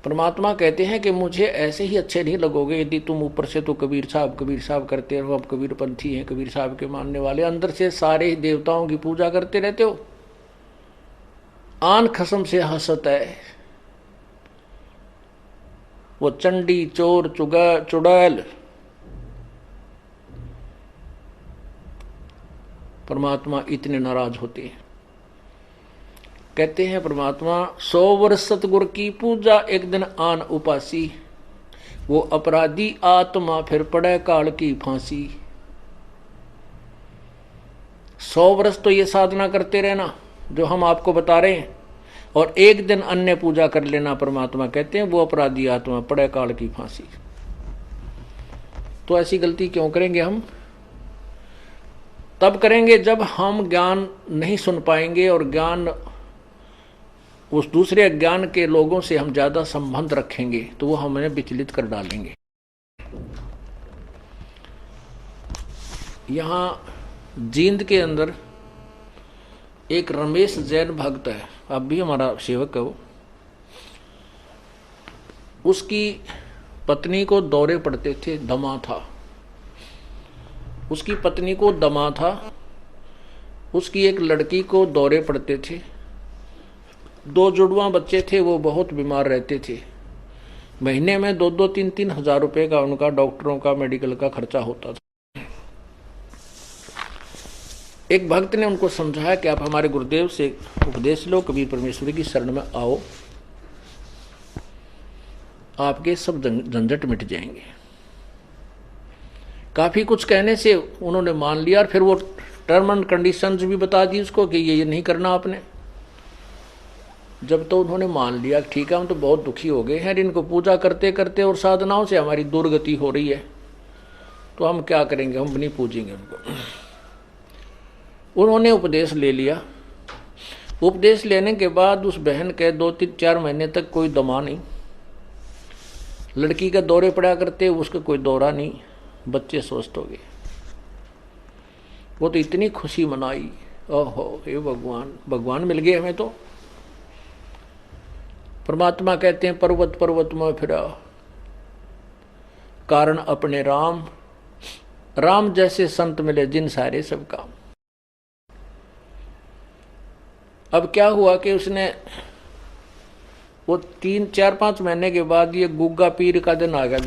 परमात्मा कहते हैं कि मुझे ऐसे ही अच्छे नहीं लगोगे यदि तुम ऊपर से तो कबीर साहब करते रहो, अब कबीर पंथी हैं, कबीर साहब के मानने वाले, अंदर से सारे ही देवताओं की पूजा करते रहते हो। आन खसम से हंसत है वो चंडी चोर चुड़ैल। परमात्मा इतने नाराज होते हैं। कहते हैं परमात्मा 100 वर्ष सतगुरु की पूजा एक दिन आन उपासी, वो अपराधी आत्मा फिर पड़े काल की फांसी। 100 वर्ष तो ये साधना करते रहना जो हम आपको बता रहे हैं, और एक दिन अन्य पूजा कर लेना, परमात्मा कहते हैं वो अपराधी आत्मा पड़े काल की फांसी। तो ऐसी गलती क्यों करेंगे हम? तब करेंगे जब हम ज्ञान नहीं सुन पाएंगे और ज्ञान उस दूसरे अज्ञान के लोगों से हम ज्यादा संबंध रखेंगे तो वो हमें विचलित कर डालेंगे। यहां जींद के अंदर एक रमेश जैन भक्त है, अब भी हमारा सेवक है वो। उसकी पत्नी को दौरे पड़ते थे, दमा था उसकी पत्नी को, दमा था उसकी। एक लड़की को दौरे पड़ते थे, 2 जुड़वा बच्चे थे, वो बहुत बीमार रहते थे। महीने में 2-2, 3-3 हजार रुपए का उनका डॉक्टरों का मेडिकल का खर्चा होता था। एक भक्त ने उनको समझाया कि आप हमारे गुरुदेव से उपदेश लो, कबीर परमेश्वर की शरण में आओ, आपके सब झंझट मिट जाएंगे। काफी कुछ कहने से उन्होंने मान लिया, और फिर वो टर्म एंड कंडीशंस भी बता दी उसको कि ये नहीं करना आपने। जब तो उन्होंने मान लिया ठीक है, हम तो बहुत दुखी हो गए हैं, इनको पूजा करते करते और साधनाओं से हमारी दुर्गति हो रही है, तो हम क्या करेंगे, हम नहीं पूजेंगे उनको। उन्होंने उपदेश ले लिया। उपदेश लेने के बाद उस बहन के 2-3-4 महीने तक कोई दमा नहीं, लड़की के दौरे पड़ा करते, उसका कोई दौरा नहीं, बच्चे स्वस्थ हो गए। वो तो इतनी खुशी मनाई, ओहो हे भगवान, भगवान मिल गए हमें तो। परमात्मा कहते हैं पर्वत पर्वत में फिरा, कारण अपने राम, राम जैसे संत मिले जिन सारे सब काम। अब क्या हुआ कि उसने वो 3-4-5 महीने के बाद ये गुग्गा पीर का दिन आ गया,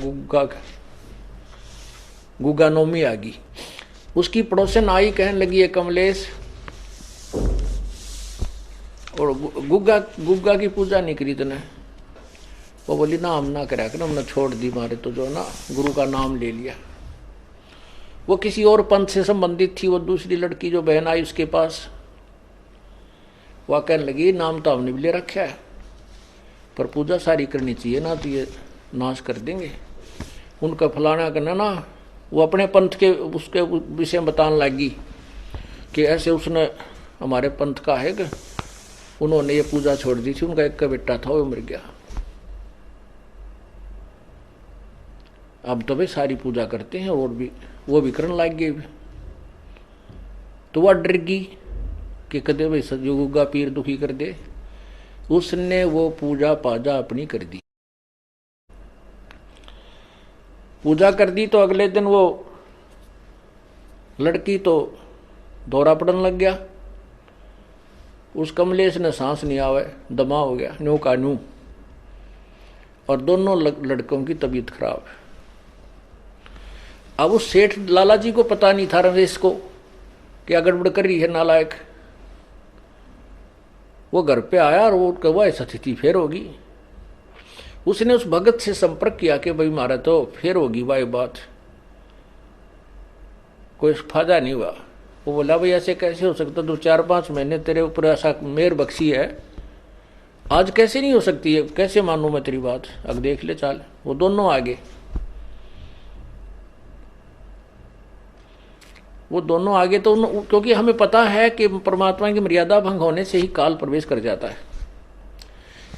गुग्गा नौमी आ गई। उसकी पड़ोसन आई, कहने लगी है कमलेश, और गुग्गा की पूजा नहीं करी तूने? वो बोली ना हम ना करा कर, हमने छोड़ दी, मारे तो जो ना गुरु का नाम ले लिया। वो किसी और पंथ से संबंधित थी, वो दूसरी लड़की जो बहन आई उसके पास, वह कहने लगी नाम तो हमने भी ले रखा है, पर पूजा सारी करनी चाहिए ना, तो ये नाश कर देंगे, उनका फलाना करना ना। वो अपने पंथ के उसके विषय में बताने लगी कि ऐसे उसने हमारे पंथ का है कि उन्होंने ये पूजा छोड़ दी थी, उनका एक का बेटा था वो मर गया, अब तो भाई सारी पूजा करते हैं, और भी वो भी करने लग गए। तो वह डर गई कि कदे भाई सजो गुग्गा पीर दुखी कर दे, उसने वो पूजा पाजा अपनी कर दी। पूजा कर दी तो अगले दिन वो लड़की तो दौरा पड़ने लग गया। उस कमलेश ने सांस नहीं आवे, दमा हो गया, न्यू का न्यू, और दोनों लड़कों की तबीयत खराब है। अब उस सेठ लाला जी को पता नहीं था रमेश को क्या गड़बड़ कर रही है नालायक। वो घर पे आया और वो कहा ऐसा स्थिति फिर होगी। उसने उस भगत से संपर्क किया कि भाई मारा तो फिर होगी भाई बात, कोई फायदा नहीं हुआ। वो बोला भाई ऐसे कैसे हो सकता, 2-4-5 महीने तेरे ऊपर ऐसा मेहर बख्शी है, आज कैसे नहीं हो सकती है, कैसे मानूं मैं तेरी बात, अब देख ले चाल। वो दोनों आगे, वो दोनों आगे तो क्योंकि हमें पता है कि परमात्मा की मर्यादा भंग होने से ही काल प्रवेश कर जाता है।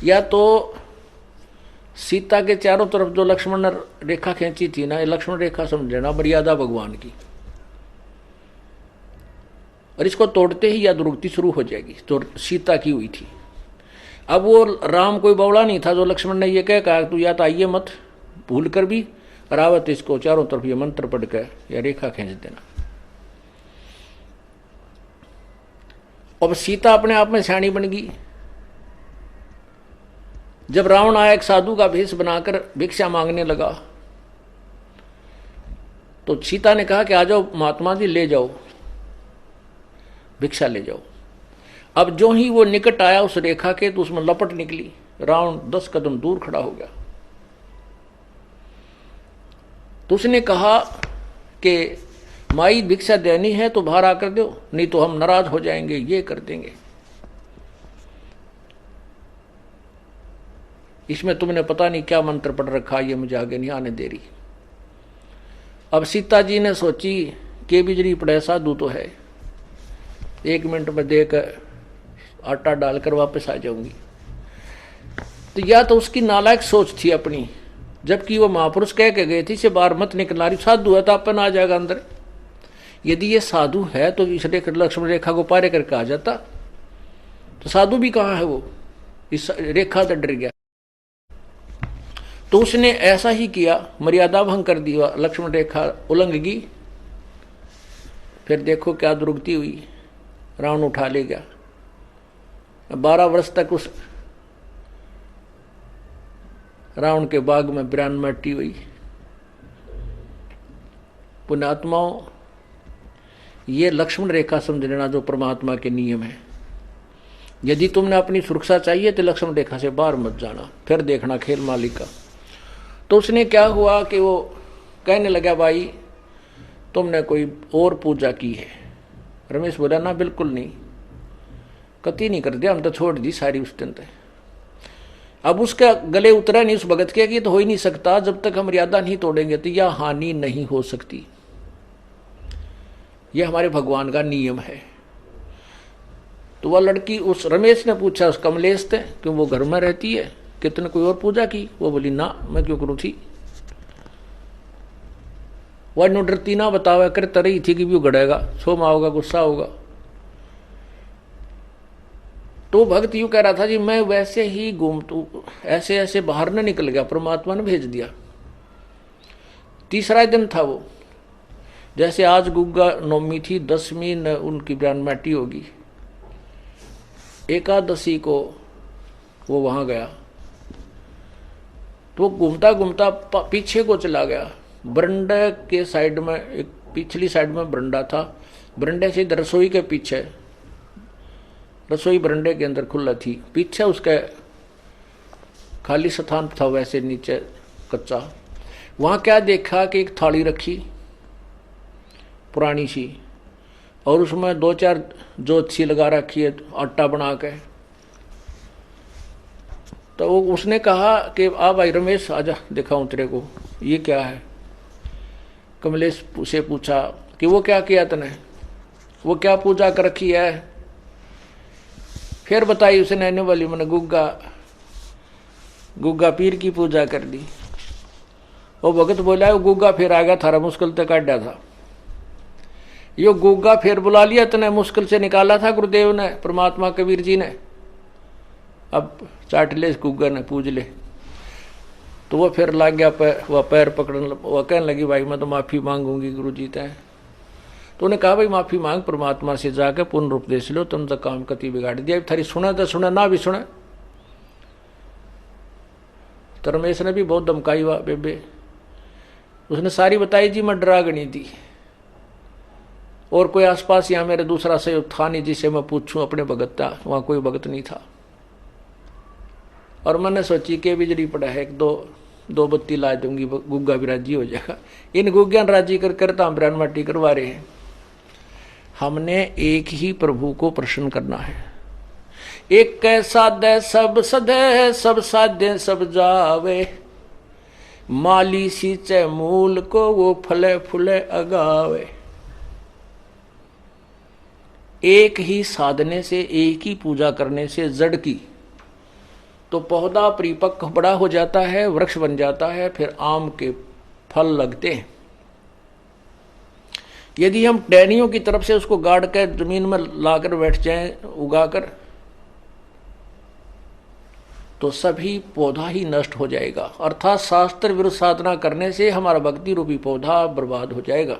या तो सीता के चारों तरफ जो लक्ष्मण ने रेखा खींची थी ना, ये लक्ष्मण रेखा समझना मर्यादा भगवान की, और इसको तोड़ते ही या दुर्गति शुरू हो जाएगी, तो सीता की हुई थी। अब वो राम कोई बौड़ा नहीं था जो लक्ष्मण ने ये कहा तू या तो आइए मत भूल कर भी, रावत इसको चारों तरफ ये मंत्र पढ़ कर या रेखा खींच देना। अब सीता अपने आप में सियाणी बन गई। जब रावण आया एक साधु का भेष बनाकर भिक्षा मांगने लगा, तो सीता ने कहा कि आ जाओ महात्मा जी, ले जाओ भिक्षा ले जाओ। अब जो ही वो निकट आया उस रेखा के, तो उसमें लपट निकली, रावण 10 कदम दूर खड़ा हो गया। तो उसने कहा कि माई भिक्षा देनी है तो बाहर आकर दो, नहीं तो हम नाराज हो जाएंगे, ये कर देंगे। इसमें तुमने पता नहीं क्या मंत्र पढ़ रखा, ये मुझे आगे नहीं आने दे रही। अब सीता जी ने सोची कि बिजली पड़े साधु तो है, 1 मिनट में देकर आटा डालकर वापस आ जाऊंगी। तो या तो उसकी नालायक सोच थी अपनी, जबकि वो महापुरुष कह के गए थे इसे बाहर मत निकलना, रही साधु है तो अपन आ जाएगा अंदर। यदि ये साधु है तो इस लक्ष्मण रेखा को पारे करके आ जाता। तो साधु भी कहाँ है वो, इस रेखा से डर गया। तो उसने ऐसा ही किया, मर्यादा भंग कर दिया, लक्ष्मण रेखा उल्लंघ गई। फिर देखो क्या दुर्गति हुई, रावण उठा ले गया। 12 वर्ष तक उस रावण के बाग में बिरान मट्टी हुई। पुण्यात्माओं, ये लक्ष्मण रेखा समझ लेना जो परमात्मा के नियम है। यदि तुमने अपनी सुरक्षा चाहिए तो लक्ष्मण रेखा से बाहर मत जाना, फिर देखना खेल मालिक का। तो उसने क्या हुआ कि वो कहने लगा भाई तुमने कोई और पूजा की है। रमेश बोला ना बिल्कुल नहीं, कति नहीं कर दिया, हम तो छोड़ दी सारी उस दिन तक। अब उसका गले उतरा नहीं उस भगत के कि तो हो ही नहीं सकता, जब तक हम मर्यादा नहीं तोड़ेंगे तो यह हानि नहीं हो सकती। यह हमारे भगवान का नियम है। तो वह लड़की उस रमेश ने पूछा उस कमलेश से क्यों वो घर में रहती है, कि तुमने कोई और पूजा की? वो बोली ना, मैं क्यों करूँ थी। वह नो डरती ना बतावा कर तरही थी कि भी गड़ेगा, सोमा होगा, गुस्सा होगा। तो भक्त यूं कह रहा था जी मैं वैसे ही ऐसे ऐसे बाहर न निकल गया, परमात्मा ने भेज दिया। तीसरा दिन था वो, जैसे आज गुग्गा नवमी थी, 10वीं न उनकी ब्रह्मटी होगी, एकादशी को वो वहां गया। तो घूमता घूमता पीछे को चला गया। बरंडे के साइड में, एक पिछली साइड में बरंडा था, बरंडे से रसोई के पीछे, रसोई बरंडे के अंदर खुला थी, पीछे उसके खाली स्थान था, वैसे नीचे कच्चा। वहां क्या देखा कि एक थाली रखी पुरानी सी, और उसमें 2-4 जोत सी लगा रखी है आटा बना के। तो उसने कहा कि आ भाई रमेश आजा दिखाऊं तेरे को, ये क्या है। कमलेश से पूछा कि वो क्या किया तूने, वो क्या पूजा कर रखी है। फिर बताई उसने, आने वाली मैंने गुग्गा पीर की पूजा कर दी। वो भगत बोला वो गुग्गा फिर आ गया, थारा मुश्किल से काटा था। यो गुग्गा फिर बुला लिया तने, मुश्किल से निकाला था गुरुदेव ने, परमात्मा कबीर जी ने। अब चाट ले इस गुग्गा ने, पूज ले। तो वो फिर लग गया वह पैर पकड़ने, वह कहने लगी भाई मैं तो माफ़ी मांगूंगी गुरु जी तय। तो उन्हें कहा भाई माफ़ी मांग, परमात्मा से जाकर पूर्ण उपदेश लो, तुम तो काम कति बिगाड़ दिया। थारी सुना तो सुना, ना भी सुना। तो रमेश ने भी बहुत धमकाई हुआ बेबे, उसने सारी बताई जी मैं डरा गणी थी, और कोई आसपास यहाँ मेरे दूसरा सहयोग था नहीं जिसे मैं पूछूं अपने भगत था, वहाँ कोई भगत नहीं था। और मैंने सोची कि बिजली पड़ा है, एक दो बत्ती ला दूंगी, गुग्गा भी राजी हो जाएगा। इन गुग्गा राजी करता हम ब्राह्मण माटी करवा रहे हैं। हमने एक ही प्रभु को प्रसन्न करना है। एक साधे सब सदे, सब साधे सब जावे, माली सींचे मूल को वो फले फूले अगावे। एक ही साधने से, एक ही पूजा करने से जड़ की तो पौधा परिपक्व बड़ा हो जाता है, वृक्ष बन जाता है, फिर आम के फल लगते हैं। यदि हम टहनियों की तरफ से उसको गाड़ कर जमीन में लाकर बैठ जाएं, उगाकर, तो सभी पौधा ही नष्ट हो जाएगा। अर्थात शास्त्र विरुद्ध साधना करने से हमारा भक्ति रूपी पौधा बर्बाद हो जाएगा।